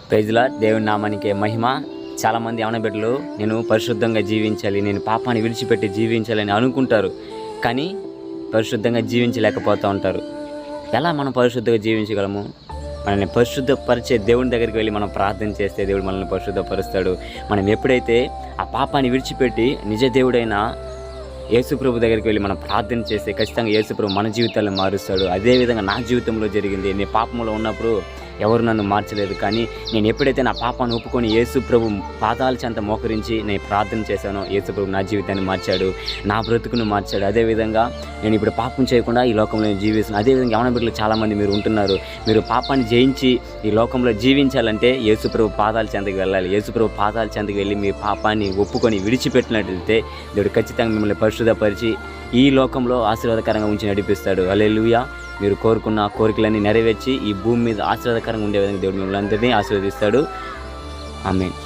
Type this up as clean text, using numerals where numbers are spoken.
ప్రైజ్లా దేవుని నామానికి మహిమ. చాలామంది యవన బిడ్డలు నేను పరిశుద్ధంగా జీవించాలి, నేను పాపాన్ని విడిచిపెట్టి జీవించాలని అనుకుంటారు, కానీ పరిశుద్ధంగా జీవించలేకపోతూ ఉంటారు. ఎలా మనం పరిశుద్ధంగా జీవించగలము? మనల్ని పరిశుద్ధపరిచే దేవుని దగ్గరికి వెళ్ళి మనం ప్రార్థన చేస్తే దేవుడు మనల్ని పరిశుద్ధపరుస్తాడు. మనం ఎప్పుడైతే ఆ పాపాన్ని విడిచిపెట్టి నిజ దేవుడైన యేసుప్రభు దగ్గరికి వెళ్ళి మనం ప్రార్థన చేస్తే ఖచ్చితంగా యేసుప్రభు మన జీవితాలను మారుస్తాడు. అదేవిధంగా నా జీవితంలో జరిగింది. నేను పాపంలో ఉన్నప్పుడు ఎవరు నన్ను మార్చలేదు, కానీ నేను ఎప్పుడైతే నా పాపాన్ని ఒప్పుకొని యేసుప్రభు పాదాల చెంత మోకరించి నేను ప్రార్థన చేశానో యేసుప్రభు నా జీవితాన్ని మార్చాడు, నా బ్రతుకును మార్చాడు. అదేవిధంగా నేను ఇప్పుడు పాపం చేయకుండా ఈ లోకంలో జీవిస్తున్నాను. అదేవిధంగా యవన బిడ్డలు చాలామంది మీరు ఉంటున్నారు. మీరు పాపాన్ని జయించి ఈ లోకంలో జీవించాలంటే యేసుప్రభు పాదాల చెంతకు వెళ్ళాలి. యేసుప్రభు పాదాల చెంతకు వెళ్ళి మీ పాపాన్ని ఒప్పుకొని విడిచిపెట్టినట్లయితే దేవుడు ఖచ్చితంగా మిమ్మల్ని పరిశుద్ధపరిచి ఈ లోకంలో ఆశీర్వాదకరంగా ఉంచి నడిపిస్తాడు. హల్లెలూయా. మీరు కోరుకున్న కోరికలన్నీ నెరవేర్చి ఈ భూమి మీద ఆశీర్వాదకరంగా ఉండే విధంగా దేవుడు మిమ్మల్ని అందరినీ ఆశీర్వదిస్తాడు. ఆమేన్.